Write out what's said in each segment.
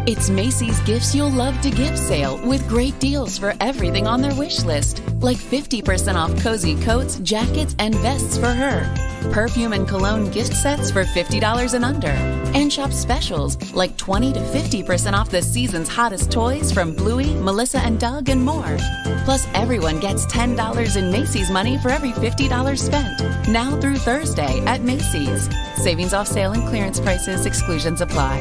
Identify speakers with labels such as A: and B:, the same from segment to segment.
A: It's Macy's Gifts You'll Love to Give sale with great deals for everything on their wish list, like 50% off cozy coats, jackets, and vests for her, perfume and cologne gift sets for $50 and under, and shop specials like 20 to 50% off the season's hottest toys from Bluey, Melissa and Doug, and more. Plus, everyone gets $10 in Macy's money for every $50 spent, now through Thursday at Macy's. Savings off sale and clearance prices, exclusions apply.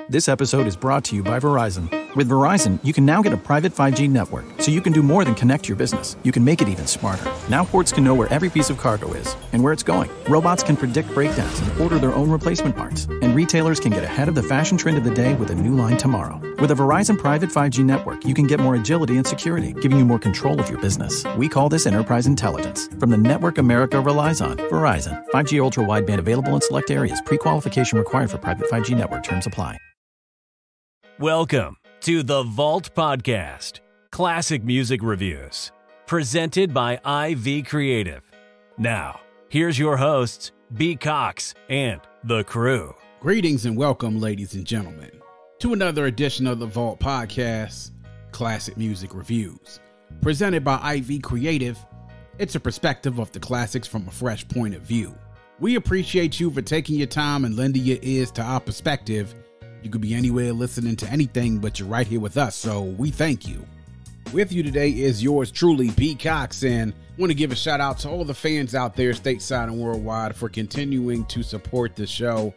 B: This episode is brought to you by Verizon. With Verizon, you can now get a private 5G network, so you can do more than connect your business. You can make it even smarter. Now ports can know where every piece of cargo is and where it's going. Robots can predict breakdowns and order their own replacement parts. And retailers can get ahead of the fashion trend of the day with a new line tomorrow. With a Verizon private 5G network, you can get more agility and security, giving you more control of your business. We call this enterprise intelligence. From the network America relies on, Verizon. 5G ultra wideband available in select areas. Pre-qualification required for private 5G network. Terms apply.
C: Welcome to the Vault Podcast, classic music reviews, presented by IV Creative. Now, here's your hosts, B. Cox and the crew.
D: Greetings and welcome, ladies and gentlemen, to another edition of the Vault Podcast, classic music reviews, presented by IV Creative. It's a perspective of the classics from a fresh point of view. We appreciate you for taking your time and lending your ears to our perspective. You could be anywhere listening to anything, but you're right here with us, so we thank you. With you today is yours truly, P. Cox, and I want to give a shout out to all the fans out there stateside and worldwide for continuing to support the show.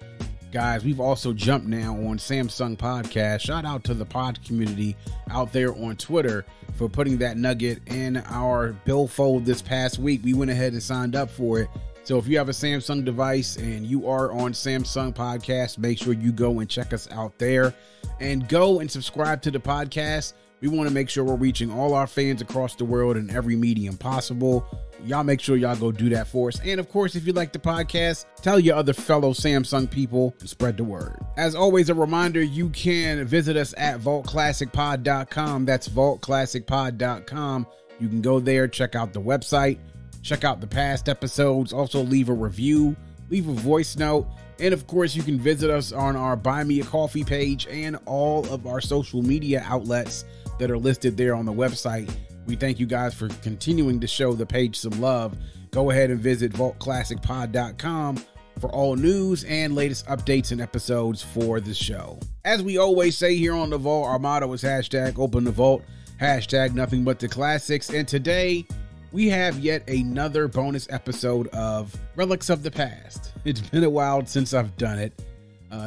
D: Guys, we've also jumped now on Samsung Podcast. Shout out to the pod community out there on Twitter for putting that nugget in our billfold this past week. We went ahead and signed up for it. So if you have a Samsung device and you are on Samsung Podcast, make sure you go and check us out there and go and subscribe to the podcast. We want to make sure we're reaching all our fans across the world in every medium possible. Y'all make sure y'all go do that for us. And of course, if you like the podcast, tell your other fellow Samsung people and spread the word. As always, a reminder, you can visit us at vaultclassicpod.com. That's vaultclassicpod.com. You can go there, check out the website. Check out the past episodes, also leave a review, leave a voice note, and of course you can visit us on our Buy Me a Coffee page and all of our social media outlets that are listed there on the website. We thank you guys for continuing to show the page some love. Go ahead and visit vaultclassicpod.com for all news and latest updates and episodes for the show. As we always say here on The Vault, our motto is hashtag open the vault, hashtag nothing but the classics, and today we have yet another bonus episode of Relics of the Past. It's been a while since I've done it.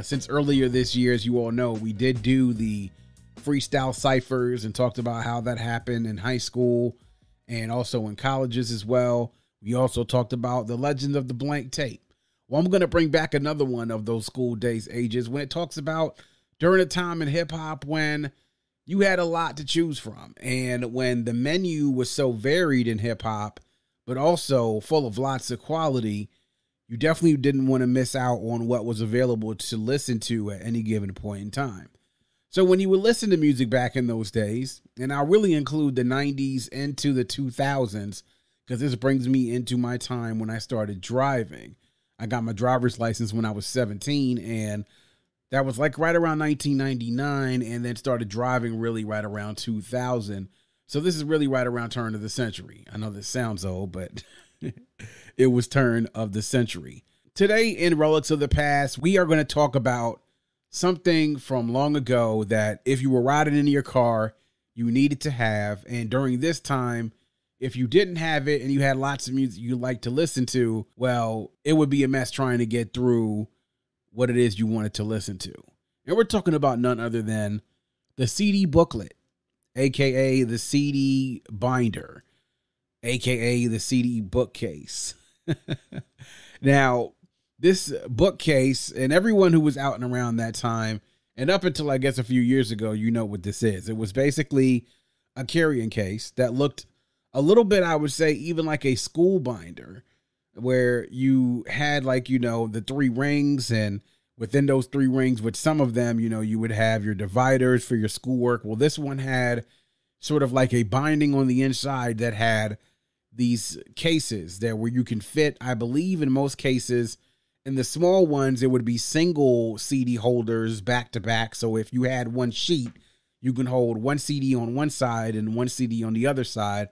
D: Since earlier this year, as you all know, we did do the freestyle ciphers and talked about how that happened in high school and also in colleges as well. We also talked about the legend of the blank tape. Well, I'm going to bring back another one of those school days ages when it talks about during a time in hip hop when you had a lot to choose from, and when the menu was so varied in hip hop, but also full of lots of quality, you definitely didn't want to miss out on what was available to listen to at any given point in time. So when you would listen to music back in those days, and I'll really include the 90s into the 2000s, because this brings me into my time when I started driving. I got my driver's license when I was 17, and that was like right around 1999, and then started driving really right around 2000. So this is really right around turn of the century. I know this sounds old, but it was turn of the century. Today in Relics of the Past, we are going to talk about something from long ago that if you were riding in your car, you needed to have. And during this time, if you didn't have it and you had lots of music you like to listen to, well, it would be a mess trying to get through what it is you wanted to listen to. And we're talking about none other than the CD booklet, aka the CD binder, aka the CD bookcase. Now, this bookcase, and everyone who was out and around that time, and up until I guess a few years ago, you know what this is. It was basically a carrying case that looked a little bit, I would say, even like a school binder, where you had the three rings, and within those three rings, with some of them, you would have your dividers for your schoolwork. Well, this one had sort of like a binding on the inside that had these cases there where you can fit, I believe in most cases, In the small ones, it would be single CD holders back to back. So if you had one sheet, you can hold one CD on one side and one CD on the other side.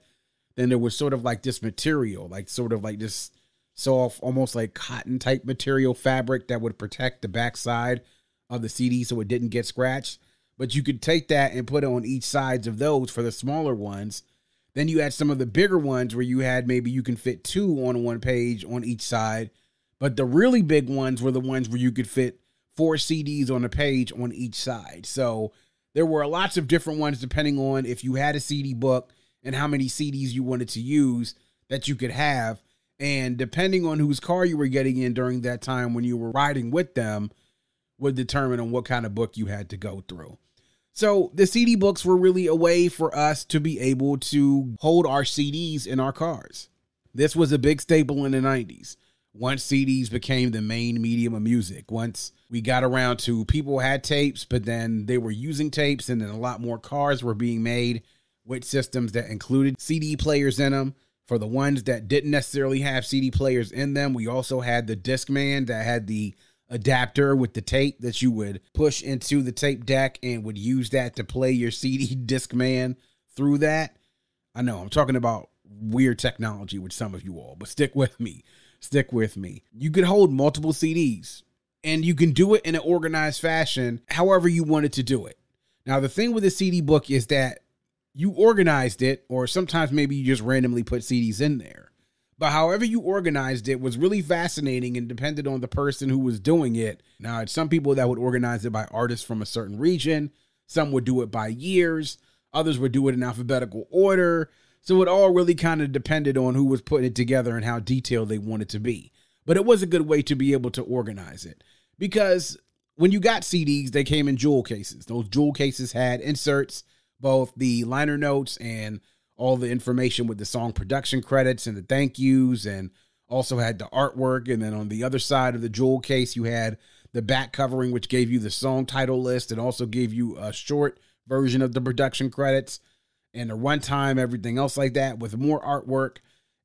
D: Then there was sort of like this material, like sort of like this soft, almost like cotton type material fabric that would protect the backside of the CD so it didn't get scratched. But you could take that and put it on each sides of those for the smaller ones. Then you had some of the bigger ones where you had maybe you can fit 2 on one page on each side. But the really big ones were the ones where you could fit 4 CDs on a page on each side. So there were lots of different ones depending on if you had a CD book and how many CDs you wanted to use that you could have. And depending on whose car you were getting in during that time when you were riding with them would determine on what kind of book you had to go through. So the CD books were really a way for us to be able to hold our CDs in our cars. This was a big staple in the 90s. Once CDs became the main medium of music, once we got around to people had tapes, but then they were using tapes, and then a lot more cars were being made with systems that included CD players in them. For the ones that didn't necessarily have CD players in them, we also had the Discman that had the adapter with the tape that you would push into the tape deck and would use that to play your CD Discman through that. I know I'm talking about weird technology with some of you all, but stick with me. Stick with me. You could hold multiple CDs and you can do it in an organized fashion, however you wanted to do it. Now, the thing with a CD book is that you organized it, or sometimes maybe you just randomly put CDs in there. But however you organized it was really fascinating and depended on the person who was doing it. Now, it's some people that would organize it by artists from a certain region. Some would do it by years. Others would do it in alphabetical order. So it all really kind of depended on who was putting it together and how detailed they wanted to be. But it was a good way to be able to organize it. Because when you got CDs, they came in jewel cases. Those jewel cases had inserts, both the liner notes and all the information with the song production credits and the thank yous, and also had the artwork. And then on the other side of the jewel case, you had the back covering, which gave you the song title list and also gave you a short version of the production credits and the runtime, everything else like that with more artwork.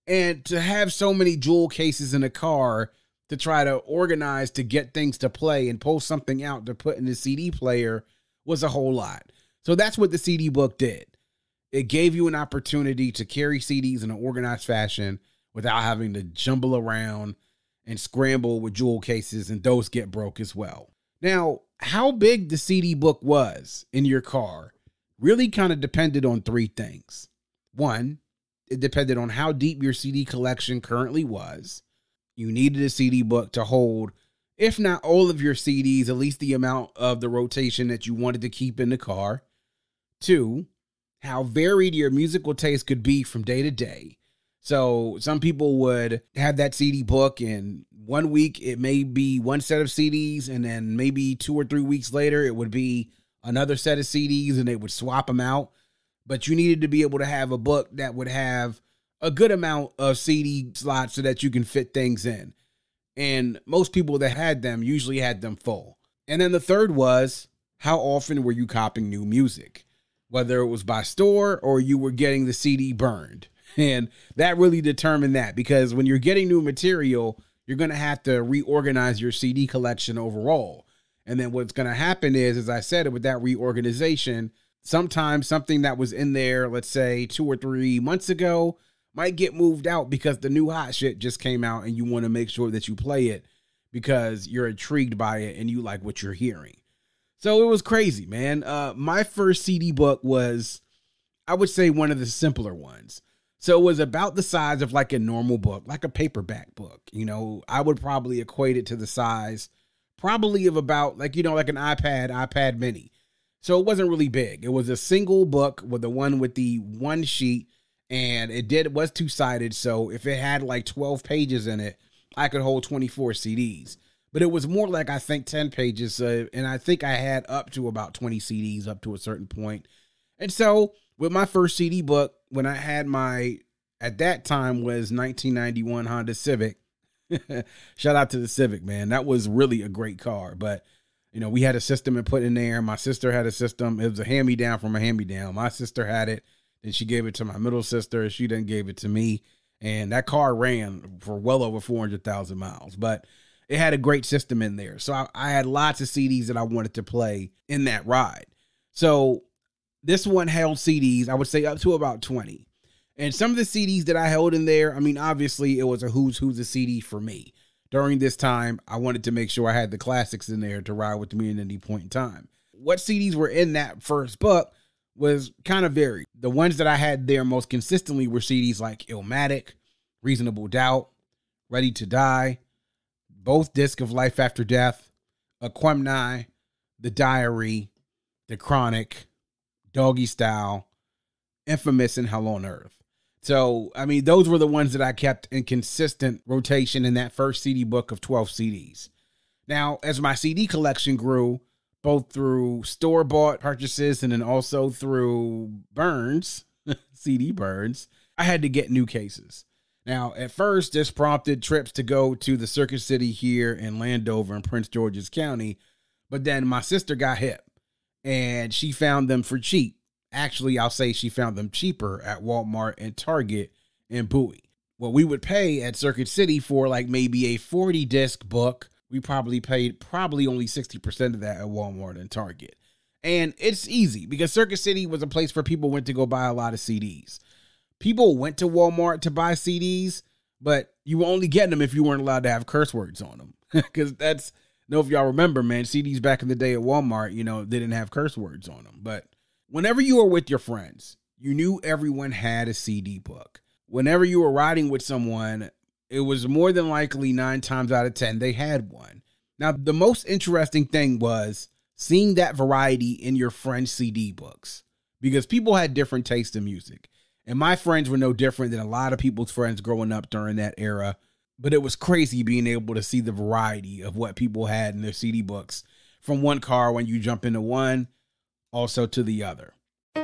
D: And to have so many jewel cases in a car to try to organize to get things to play and pull something out to put in the CD player was a whole lot. So that's what the CD book did. It gave you an opportunity to carry CDs in an organized fashion without having to jumble around and scramble with jewel cases, and those get broke as well. Now, how big the CD book was in your car really kind of depended on 3 things. 1, it depended on how deep your CD collection currently was. You needed a CD book to hold, if not all of your CDs, at least the amount of the rotation that you wanted to keep in the car. 2, how varied your musical taste could be from day to day. So some people would have that CD book, and 1 week it may be one set of CDs, and then maybe 2 or 3 weeks later it would be another set of CDs, and they would swap them out. But you needed to be able to have a book that would have a good amount of CD slots so that you can fit things in. And most people that had them usually had them full. And then the third was, how often were you copying new music? Whether it was by store or you were getting the CD burned. And that really determined that, because when you're getting new material, you're going to have to reorganize your CD collection overall. And then what's going to happen is, as I said, with that reorganization, sometimes something that was in there, let's say 2 or 3 months ago, might get moved out because the new hot shit just came out and you want to make sure that you play it because you're intrigued by it and you like what you're hearing. So it was crazy, man. My first CD book was, I would say, one of the simpler ones. So it was about the size of like a normal book, like a paperback book. You know, I would probably equate it to the size probably of about like, you know, like an iPad mini. So it wasn't really big. It was a single book with the one with the one sheet, and it was 2-sided. So if it had like 12 pages in it, I could hold 24 CDs. But it was more like, I think, 10 pages. And I think I had up to about 20 CDs up to a certain point. And so with my first CD book, when I had at that time was 1991 Honda Civic. Shout out to the Civic, man. That was really a great car. But, you know, we had a system and put in there. My sister had a system. It was a hand-me-down from a hand-me-down. My sister had it. Then she gave it to my middle sister. She then gave it to me. And that car ran for well over 400,000 miles. But it had a great system in there. So I had lots of CDs that I wanted to play in that ride. So this one held CDs, I would say up to about 20. And some of the CDs that I held in there, I mean, obviously it was a who's a CD for me. During this time, I wanted to make sure I had the classics in there to ride with me at any point in time. What CDs were in that first book was kind of varied. The ones that I had there most consistently were CDs like Illmatic, Reasonable Doubt, Ready to Die, both discs of Life After Death, Aquemini, The Diary, The Chronic, Doggy Style, Infamous, and Hell on Earth. So, I mean, those were the ones that I kept in consistent rotation in that first CD book of 12 CDs. Now, as my CD collection grew, both through store-bought purchases and then also through burns, CD burns, I had to get new cases. Now, at first, this prompted trips to go to the Circuit City here in Landover in Prince George's County, but then my sister got hip, and she found them for cheap. Actually, I'll say she found them cheaper at Walmart and Target and Bowie. What we would pay at Circuit City for like maybe a 40-disc book, we probably paid only 60% of that at Walmart and Target. And it's easy because Circuit City was a place where people went to go buy a lot of CDs. People went to Walmart to buy CDs, but you were only getting them if you weren't allowed to have curse words on them. Because I don't know if y'all remember, man, CDs back in the day at Walmart, they didn't have curse words on them. But whenever you were with your friends, you knew everyone had a CD book. Whenever you were riding with someone, it was more than likely 9 times out of 10 they had one. Now, the most interesting thing was seeing that variety in your friends' CD books because people had different tastes in music. And my friends were no different than a lot of people's friends growing up during that era. But it was crazy being able to see the variety of what people had in their CD books from one car when you jump into one, also to the other.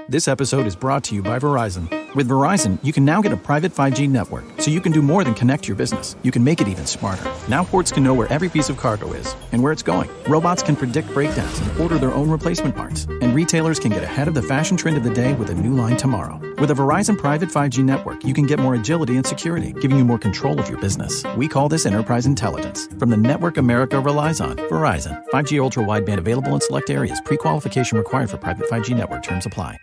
B: This episode is brought to you by Verizon. With Verizon, you can now get a private 5G network, so you can do more than connect your business. You can make it even smarter. Now ports can know where every piece of cargo is and where it's going. Robots can predict breakdowns and order their own replacement parts. And retailers can get ahead of the fashion trend of the day with a new line tomorrow. With a Verizon private 5G network, you can get more agility and security, giving you more control of your business. We call this enterprise intelligence. From the network America relies on, Verizon. 5G ultra wideband available in select areas. Pre-qualification required for private 5G network. Terms apply.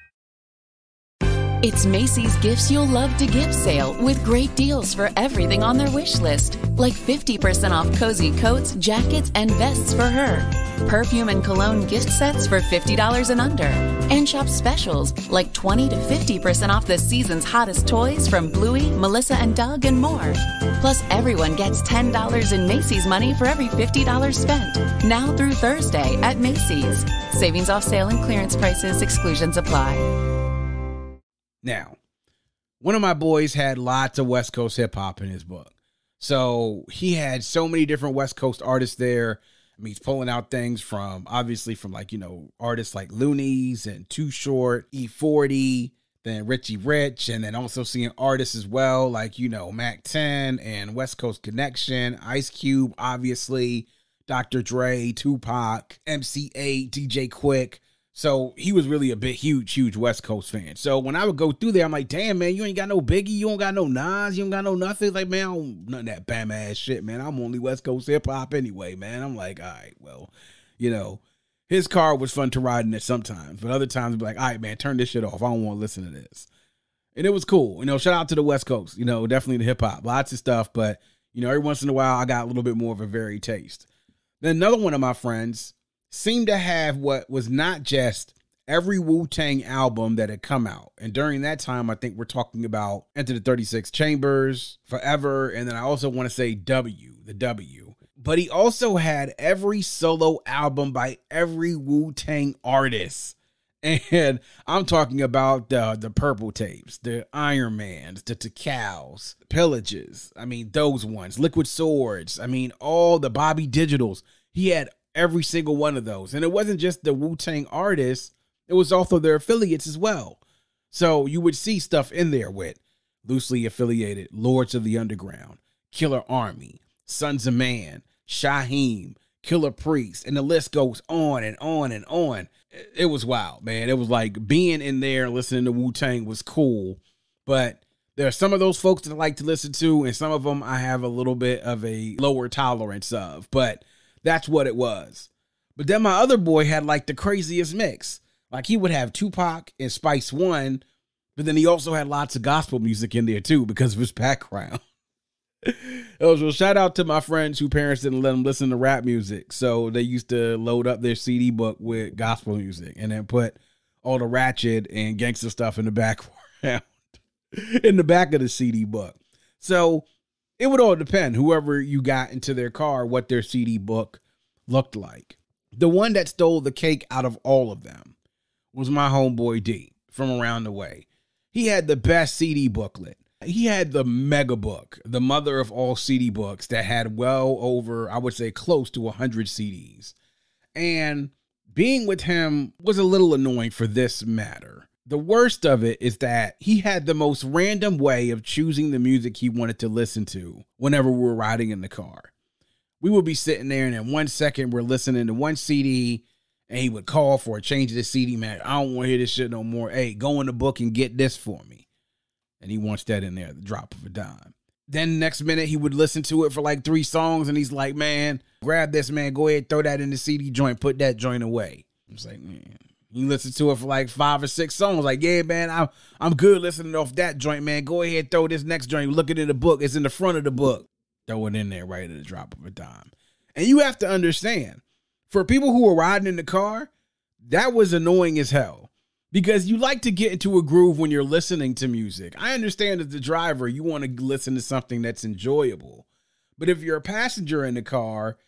A: It's Macy's Gifts You'll Love to Give sale with great deals for everything on their wish list, like 50% off cozy coats, jackets, and vests for her, perfume and cologne gift sets for $50 and under, and shop specials like 20 to 50% off the season's hottest toys from Bluey, Melissa & Doug, and more. Plus, everyone gets $10 in Macy's money for every $50 spent, now through Thursday at Macy's. Savings off sale and clearance prices, exclusions apply.
D: Now, one of my boys had lots of West Coast hip hop in his book. So he had so many different West Coast artists there. I mean, he's pulling out things from artists like Loonies and Too Short, E40, then Richie Rich, and then also seeing artists as well like, Mac 10 and West Coast Connection, Ice Cube, obviously, Dr. Dre, Tupac, MC8, DJ Quick. So he was really a huge West Coast fan. So when I would go through there, I'm like, damn, man, you ain't got no Biggie, you don't got no Nas, you don't got no nothing. Like, man, I don't none of that Bam ass shit, man. I'm only West Coast hip hop anyway, man. I'm like, all right, well, his car was fun to ride in it sometimes, but other times I'd be like, all right, man, turn this shit off. I don't want to listen to this. And it was cool. Shout out to the West Coast, definitely the hip hop, lots of stuff. But, every once in a while I got a little bit more of a varied taste. Then another one of my friends seemed to have what was not just every Wu-Tang album that had come out. And during that time, I think we're talking about Enter the 36 Chambers, Forever, and then I also want to say the W. But he also had every solo album by every Wu-Tang artist. And I'm talking about the Purple Tapes, the Iron Mans, the Tikals, Pillages. I mean, those ones, Liquid Swords. I mean, all the Bobby Digitals. He had every single one of those. And it wasn't just the Wu-Tang artists, it was also their affiliates as well. So you would see stuff in there with loosely affiliated Lords of the Underground, Killer Army, Sons of Man, Shaheem, Killer Priest, and the list goes on and on and on. It was wild, man. It was like being in there listening to Wu-Tang was cool, but There are some of those folks that I like to listen to, and some of them I have a little bit of a lower tolerance of, but that's what it was. But then my other boy had like the craziest mix. Like he would have Tupac and Spice One, but then he also had lots of gospel music in there too because of his background. So shout out to my friends whose parents didn't let them listen to rap music. So they used to load up their CD book with gospel music and then put all the ratchet and gangster stuff in the background, in the back of the CD book. So it would all depend, whoever you got into their car, what their CD book looked like. The one that stole the cake out of all of them was my homeboy D from around the way. He had the best CD booklet. He had the mega book, the mother of all CD books, that had well over, I would say, close to 100 CDs. And being with him was a little annoying for this matter. The worst of it is that he had the most random way of choosing the music he wanted to listen to whenever we were riding in the car. We would be sitting there, and in 1 second, we're listening to one CD, and he would call for a change of the CD. Man, I don't want to hear this shit no more. Hey, go in the book and get this for me. And he wants that in there at the drop of a dime. Then next minute, he would listen to it for like 3 songs, and he's like, man, grab this, man. Go ahead, throw that in the CD joint, put that joint away. I was like, man. He listened to it for like 5 or 6 songs. Like, yeah, man, I'm good listening off that joint, man. Go ahead, throw this next joint. Look at it in the book. It's in the front of the book. Throw it in there right at the drop of a dime. And you have to understand, for people who are riding in the car, that was annoying as hell. Because you like to get into a groove when you're listening to music. I understand as the driver, you want to listen to something that's enjoyable. But if you're a passenger in the car,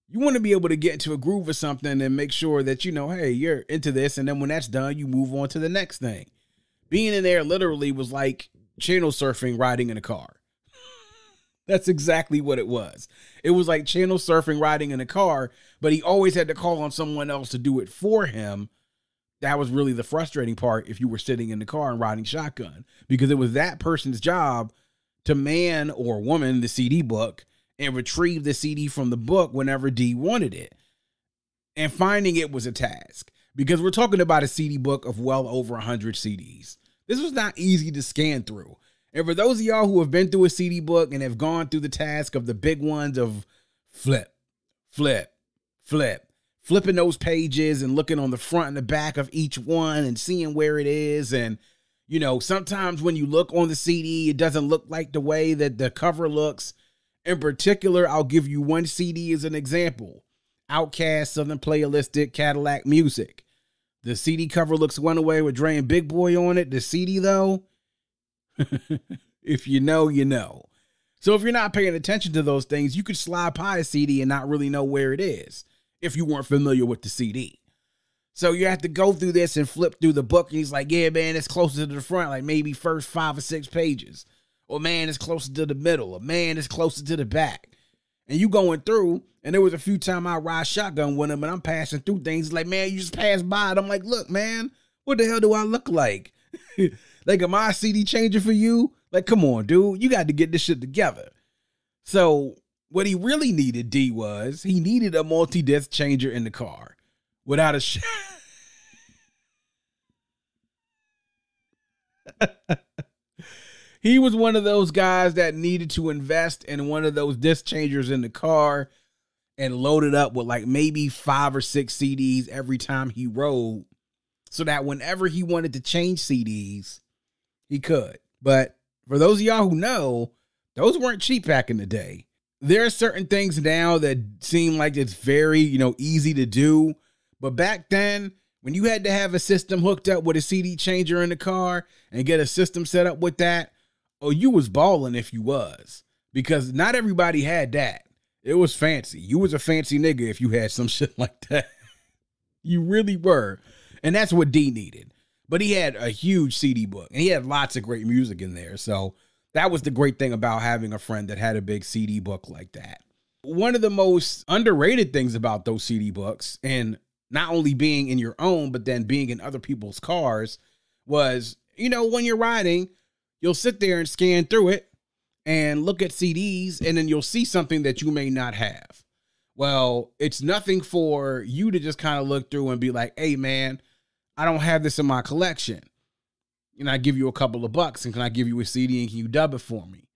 D: you want to be able to get into a groove of something and make sure that, you know, hey, you're into this. And then when that's done, you move on to the next thing. Being in there literally was like channel surfing riding in a car. That's exactly what it was. It was like channel surfing riding in a car, but he always had to call on someone else to do it for him. That was really the frustrating part if you were sitting in the car and riding shotgun, because it was that person's job to man or woman the CD book and retrieve the CD from the book whenever D wanted it. And finding it was a task, because we're talking about a CD book of well over 100 CDs. This was not easy to scan through. And for those of y'all who have been through a CD book and have gone through the task of the big ones of flip, flipping those pages and looking on the front and the back of each one and seeing where it is. And, you know, sometimes when you look on the CD, it doesn't look like the way that the cover looks. In particular, I'll give you one CD as an example. Outkast Southern Playalistic Cadillac Music. The CD cover looks one way with Dre and Big Boy on it. The CD, though, if you know, you know. So if you're not paying attention to those things, you could slide by a CD and not really know where it is if you weren't familiar with the CD. So you have to go through this and flip through the book. And he's like, yeah, man, it's closer to the front, like maybe first 5 or 6 pages. Or, man, it's closer to the middle. Or, man, it's closer to the back. And you going through, and there was a few times I ride shotgun with him, and I'm passing through things. He's like, man, you just passed by it. I'm like, look, man, what the hell do I look like? Like, am I a CD changer for you? Like, come on, dude. You got to get this shit together. So what he really needed, D, was he needed a multi-disc changer in the car. Without a He was one of those guys that needed to invest in one of those disc changers in the car and load it up with like maybe 5 or 6 CDs every time he rode, so that whenever he wanted to change CDs, he could. But for those of y'all who know, those weren't cheap back in the day. There are certain things now that seem like it's very, easy to do. But back then, when you had to have a system hooked up with a CD changer in the car and get a system set up with that, oh, you was balling if you was. Because not everybody had that. It was fancy. You was a fancy nigga if you had some shit like that. You really were. And that's what D needed. But he had a huge CD book, and he had lots of great music in there. So that was the great thing about having a friend that had a big CD book like that. One of the most underrated things about those CD books, and not only being in your own, but then being in other people's cars, was, when you're riding, you'll sit there and scan through it and look at CDs, and then you'll see something that you may not have. Well, it's nothing for you to just kind of look through and be like, hey, man, I don't have this in my collection. I give you a couple of bucks, and can I give you a CD and can you dub it for me?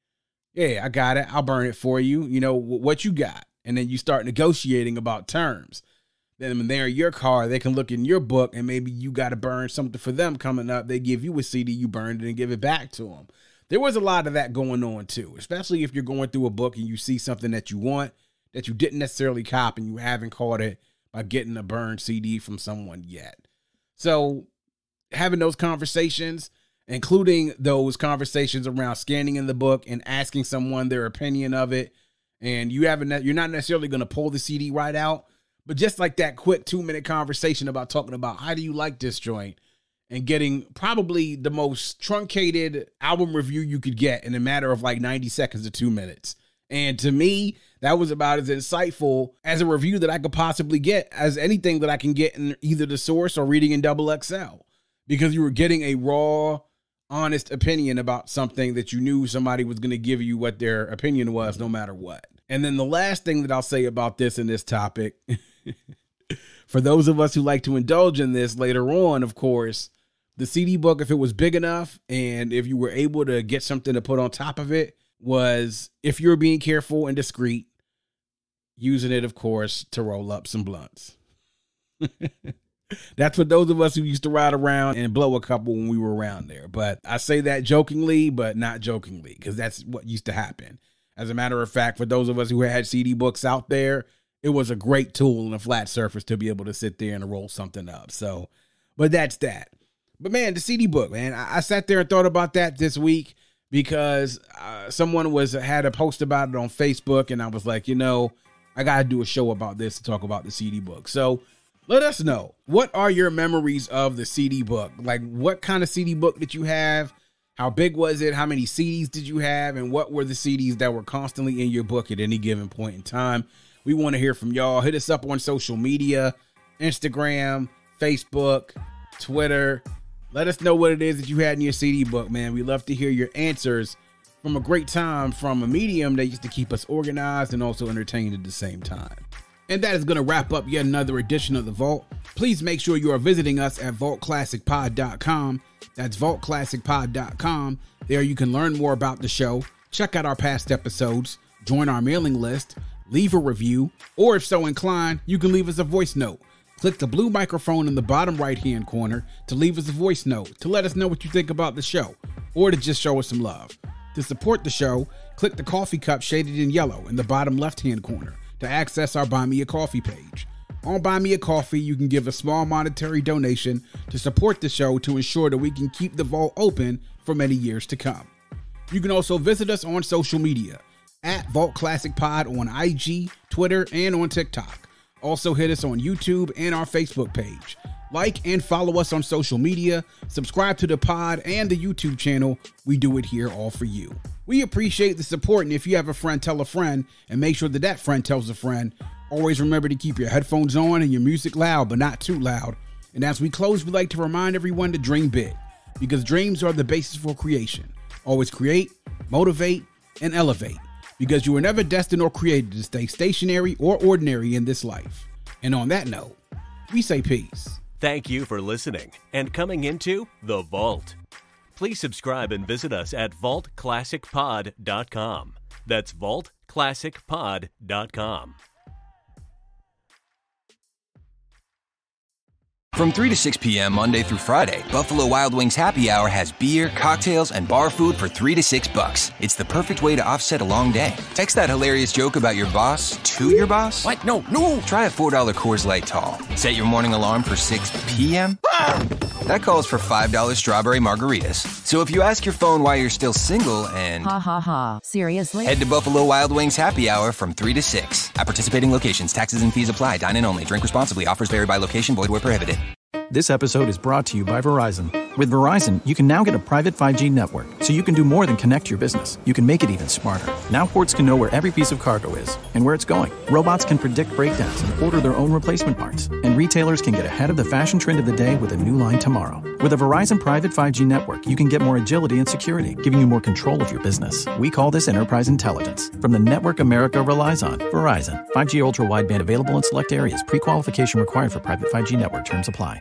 D: Yeah, I got it. I'll burn it for you. What you got? And then you start negotiating about terms. Then when they're in your car, they can look in your book and maybe you got to burn something for them coming up. They give you a CD, you burn it and give it back to them. There was a lot of that going on too, especially if you're going through a book and you see something that you want that you didn't necessarily cop and you haven't caught it by getting a burned CD from someone yet. So having those conversations, including those conversations around scanning in the book and asking someone their opinion of it, and you're not necessarily going to pull the CD right out, but just like that quick 2-minute conversation about talking about how do you like this joint and getting probably the most truncated album review you could get in a matter of like 90 seconds to 2 minutes. And to me, that was about as insightful as a review that I could possibly get as anything that I can get in either the source or reading in XXL, because you were getting a raw, honest opinion about something that you knew somebody was going to give you what their opinion was no matter what. And then the last thing that I'll say about this and this topic, for those of us who like to indulge in this later on, of course, the CD book, if it was big enough and if you were able to get something to put on top of it, was, if you're being careful and discreet, using it, of course, to roll up some blunts. That's for those of us who used to ride around and blow a couple when we were around there. But I say that jokingly, but not jokingly, because that's what used to happen. As a matter of fact, for those of us who had CD books out there, it was a great tool on a flat surface to be able to sit there and roll something up. So, but that's that. But man, the CD book, man, I sat there and thought about that this week because someone had a post about it on Facebook, and I was like, I got to do a show about this to talk about the CD book. So let us know, what are your memories of the CD book? Like, what kind of CD book did you have? How big was it? How many CDs did you have? And what were the CDs that were constantly in your book at any given point in time? We want to hear from y'all. Hit us up on social media, Instagram, Facebook, Twitter. Let us know what it is that you had in your CD book, man. We love to hear your answers from a great time, from a medium that used to keep us organized and also entertained at the same time. And that is going to wrap up yet another edition of The Vault. Please make sure you are visiting us at vaultclassicpod.com. That's vaultclassicpod.com. There you can learn more about the show, check out our past episodes, join our mailing list, leave a review, or if so inclined, you can leave us a voice note. Click the blue microphone in the bottom right-hand corner to leave us a voice note to let us know what you think about the show, or to just show us some love. To support the show, click the coffee cup shaded in yellow in the bottom left-hand corner to access our Buy Me a Coffee page. On Buy Me a Coffee, you can give a small monetary donation to support the show to ensure that we can keep the vault open for many years to come. You can also visit us on social media at Vault Classic Pod on IG, Twitter, and on TikTok. Also hit us on YouTube and our Facebook page. Like and follow us on social media, subscribe to the pod and the YouTube channel. We do it here all for you. We appreciate the support, and if you have a friend, tell a friend, and make sure that that friend tells a friend. Always remember to keep your headphones on and your music loud, but not too loud. And as we close, we'd like to remind everyone to dream big, because dreams are the basis for creation. Always create, motivate, and elevate, because you were never destined or created to stay stationary or ordinary in this life. And on that note, we say peace.
C: Thank you for listening and coming into The Vault. Please subscribe and visit us at vaultclassicpod.com. That's vaultclassicpod.com.
E: From 3 to 6 p.m. Monday through Friday, Buffalo Wild Wings Happy Hour has beer, cocktails, and bar food for $3 to $6. It's the perfect way to offset a long day. Text that hilarious joke about your boss to your boss.
F: What? No.
E: Try a $4 Coors Light Tall. Set your morning alarm for 6 p.m. That calls for $5 strawberry margaritas. So if you ask your phone why you're still single and...
F: Seriously?
E: Head to Buffalo Wild Wings Happy Hour from 3 to 6. At participating locations, taxes and fees apply. Dine in only. Drink responsibly. Offers vary by location. Void where prohibited.
B: This episode is brought to you by Verizon. With Verizon, you can now get a private 5G network, so you can do more than connect your business. You can make it even smarter. Now ports can know where every piece of cargo is and where it's going. Robots can predict breakdowns and order their own replacement parts. And retailers can get ahead of the fashion trend of the day with a new line tomorrow. With a Verizon private 5G network, you can get more agility and security, giving you more control of your business. We call this enterprise intelligence. From the network America relies on, Verizon. 5G ultra wideband available in select areas. Pre-qualification required for private 5G network. Terms apply.